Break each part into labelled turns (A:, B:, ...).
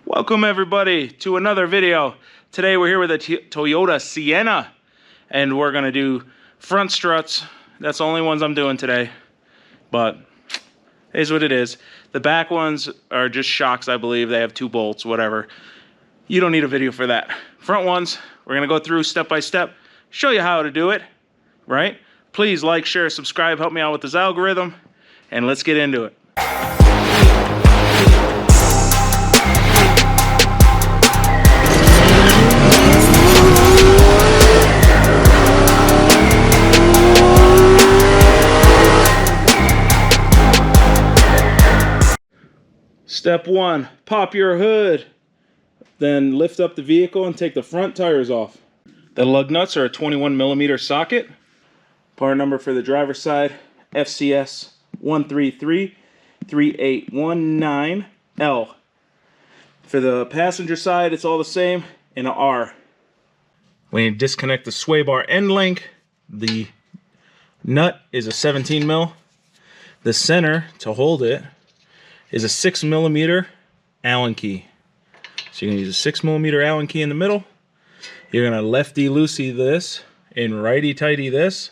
A: Welcome everybody to another video. Today we're here with a Toyota Sienna and we're gonna do front struts. That's the only ones I'm doing today, but it is what it is. The back ones are just shocks, I believe. They have 2 bolts, whatever. You don't need a video for that. Front ones, we're gonna go through step by step, show you how to do it, right? Please like, share, subscribe, help me out with this algorithm, and let's get into it. Step 1, pop your hood. Then lift up the vehicle and take the front tires off. The lug nuts are a 21mm socket. Part number for the driver's side, FCS 1333819L. For the passenger side, it's all the same in an R. When you disconnect the sway bar end link, the nut is a 17mm. The center to hold it is a 6mm Allen key. So you're gonna use a 6mm Allen key in the middle. You're gonna lefty-loosey this and righty-tighty this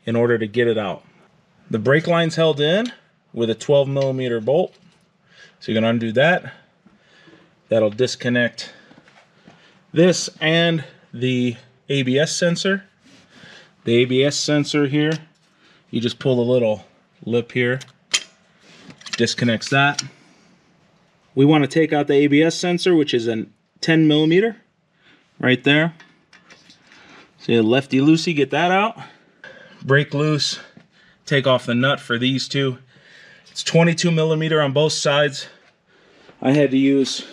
A: in order to get it out. The brake line's held in with a 12mm bolt. So you're gonna undo that. That'll disconnect this and the ABS sensor. The ABS sensor here, you just pull the little lip here, disconnects that. We want to take out the ABS sensor, which is a 10mm right there. So you lefty-loosey, get that out. Break loose, take off the nut for these two. It's 22mm on both sides. I had to use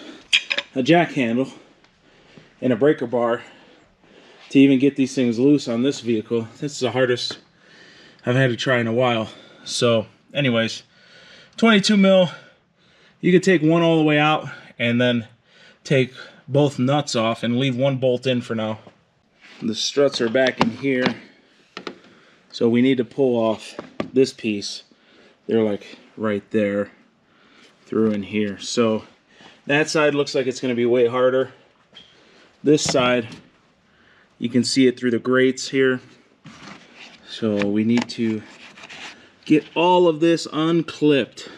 A: a jack handle and a breaker bar to even get these things loose on this vehicle. This is the hardest I've had to try in a while. So anyways, 22mm. You could take one all the way out and then take both nuts off and leave one bolt in for now. The struts are back in here, so we need to pull off this piece. They're like right there through in here. So that side looks like it's going to be way harder. This side, you can see it through the grates here. So we need to get all of this unclipped.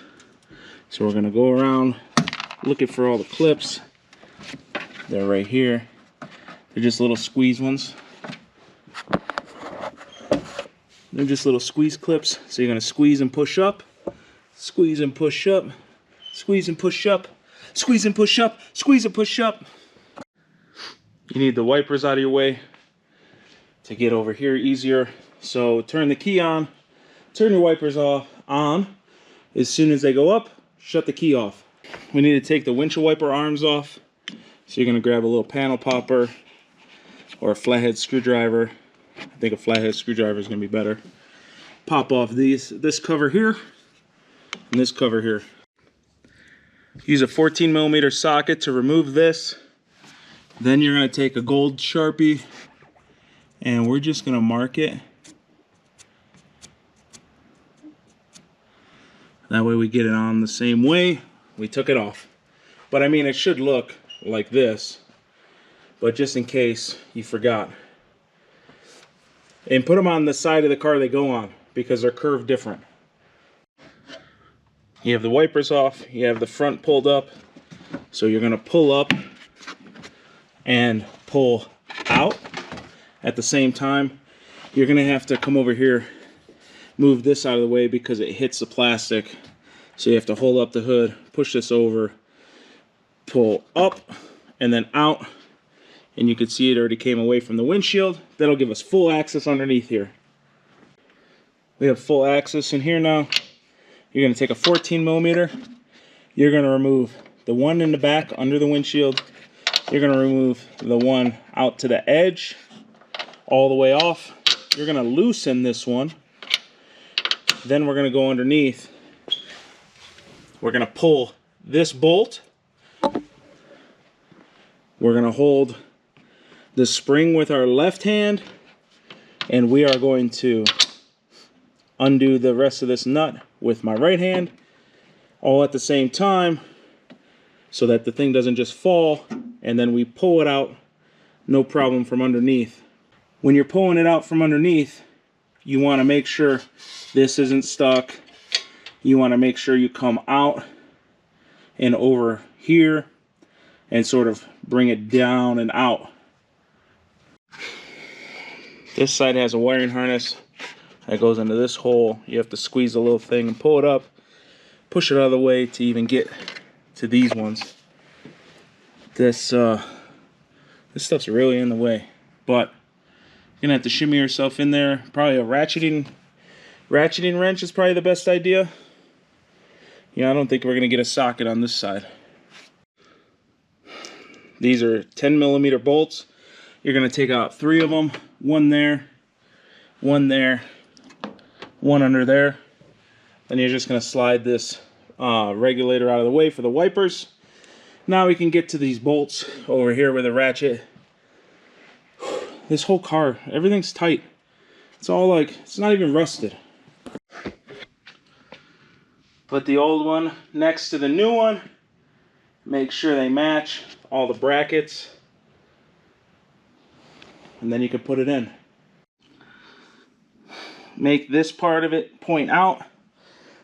A: So we're gonna go around looking for all the clips. They're right here. They're just little squeeze ones. They're just little squeeze clips. So you're gonna squeeze and push up, squeeze and push up, squeeze and push up, squeeze and push up, squeeze and push up. You need the wipers out of your way to get over here easier. So turn the key on, turn your wipers off on. As soon as they go up, shut the key off. We need to take the windshield wiper arms off. So you're gonna grab a little panel popper or a flathead screwdriver. I think a flathead screwdriver is gonna be better. Pop off this cover here and this cover here. Use a 14mm socket to remove this. Then you're gonna take a gold Sharpie and we're just gonna mark it. That way we get it on the same way we took it off. But I mean, it should look like this, but just in case you forgot. And put them on the side of the car they go on because they're curved different. You have the wipers off, you have the front pulled up. So you're gonna pull up and pull out at the same time. You're gonna have to come over here, move this out of the way because it hits the plastic. So you have to hold up the hood, push this over, pull up and then out. And you can see it already came away from the windshield. That'll give us full access underneath here. We have full access in here now. You're gonna take a 14mm. You're gonna remove the one in the back under the windshield. You're gonna remove the one out to the edge, all the way off. You're gonna loosen this one. Then we're going to go underneath. We're going to pull this bolt. We're going to hold the spring with our left hand. And we are going to undo the rest of this nut with my right hand. All at the same time. so that the thing doesn't just fall and then we pull it out no problem from underneath. When you're pulling it out from underneath, you want to make sure this isn't stuck. You want to make sure you come out and over here and sort of bring it down and out. This side has a wiring harness that goes into this hole. You have to squeeze the little thing and pull it up, push it out of the way to even get to these ones. This stuff's really in the way, but you're gonna have to shimmy yourself in there. Probably a ratcheting wrench is probably the best idea. Yeah, I don't think we're gonna get a socket on this side. These are 10mm bolts. You're gonna take out 3 of them. One there, one there, one under there. Then you're just gonna slide this regulator out of the way for the wipers. Now we can get to these bolts over here with a ratchet. This whole car, everything's tight. It's all like, it's not even rusted. Put the old one next to the new one. Make sure they match all the brackets. And then you can put it in. Make this part of it point out.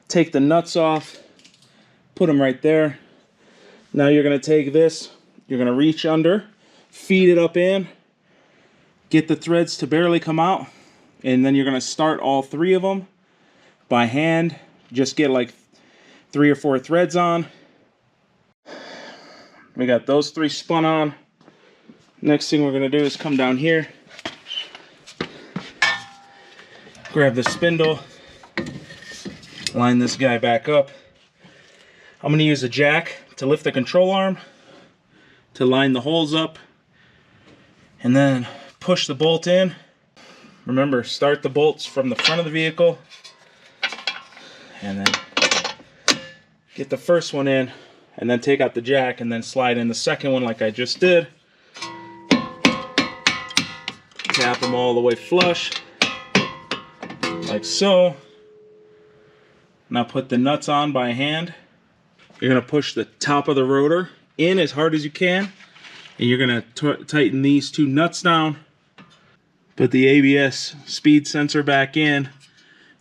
A: Take the nuts off. Put them right there. Now you're going to take this. You're going to reach under. Feed it up in. Get the threads to barely come out. And then you're going to start all 3 of them by hand. Just get like 3 or 4 threads on. We got those 3 spun on. Next thing we're going to do is come down here. Grab the spindle. Line this guy back up. I'm going to use a jack to lift the control arm to line the holes up. And then push the bolt in. Remember, start the bolts from the front of the vehicle. And then get the first one in. And then take out the jack and then slide in the second one like I just did. Tap them all the way flush. Like so. Now put the nuts on by hand. You're going to push the top of the rotor in as hard as you can. And you're going to tighten these 2 nuts down. Put the ABS speed sensor back in.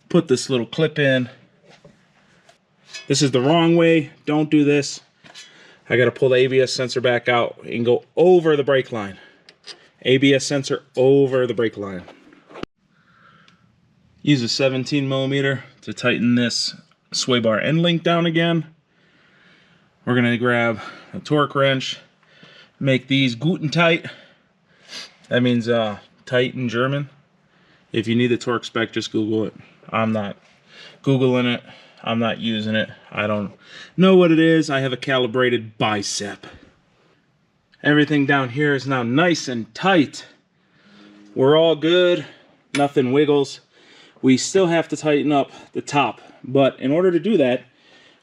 A: Put this little clip in. This is the wrong way. Don't do this. I got to pull the ABS sensor back out and go over the brake line. ABS sensor over the brake line. Use a 17mm to tighten this sway bar end link down again. We're going to grab a torque wrench. Make these guten tight. That means tight in German. If you need the torque spec, just Google it. I'm not Googling it. I'm not using it. I don't know what it is. I have a calibrated bicep. Everything down here is now nice and tight. We're all good. Nothing wiggles. We still have to tighten up the top. But in order to do that,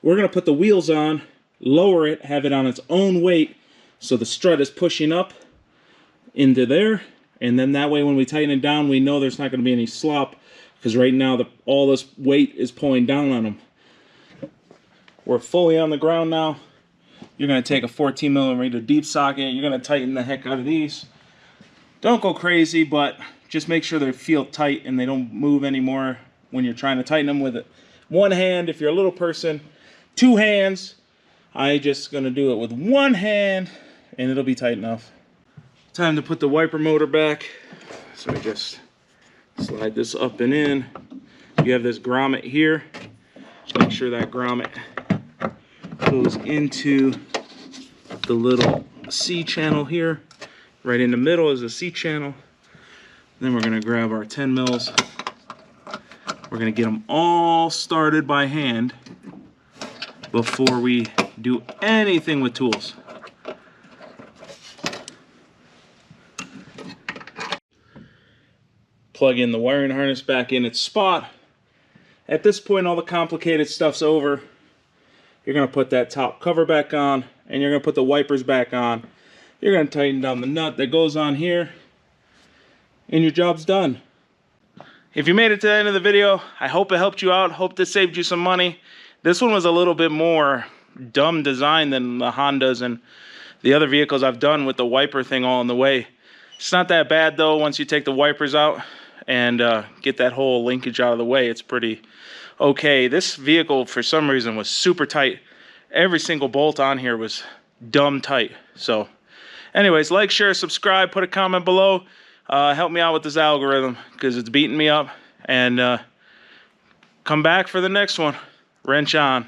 A: we're going to put the wheels on, lower it, have it on its own weight, so the strut is pushing up into there. And then that way when we tighten it down, we know there's not going to be any slop, because right now all this weight is pulling down on them. We're fully on the ground now. You're going to take a 14mm deep socket. You're going to tighten the heck out of these. Don't go crazy, but just make sure they feel tight and they don't move anymore when you're trying to tighten them with one hand. If you're a little person, 2 hands. I'm just going to do it with 1 hand and it'll be tight enough. Time to put the wiper motor back. So we just slide this up and in. You have this grommet here. Just make sure that grommet goes into the little C channel here. Right in the middle is a C channel. Then we're going to grab our 10 mils. We're going to get them all started by hand before we do anything with tools. Plug in the wiring harness back in its spot. At this point, all the complicated stuff's over. You're going to put that top cover back on, and you're going to put the wipers back on. You're going to tighten down the nut that goes on here, and your job's done. If you made it to the end of the video, I hope it helped you out. Hope this saved you some money. This one was a little bit more dumb design than the Hondas and the other vehicles I've done with the wiper thing all in the way. It's not that bad though once you take the wipers out and get that whole linkage out of the way. It's pretty okay. This vehicle for some reason was super tight. Every single bolt on here was dumb tight. So anyways, like, share, subscribe, put a comment below. Help me out with this algorithm because it's beating me up. And come back for the next one. Wrench on.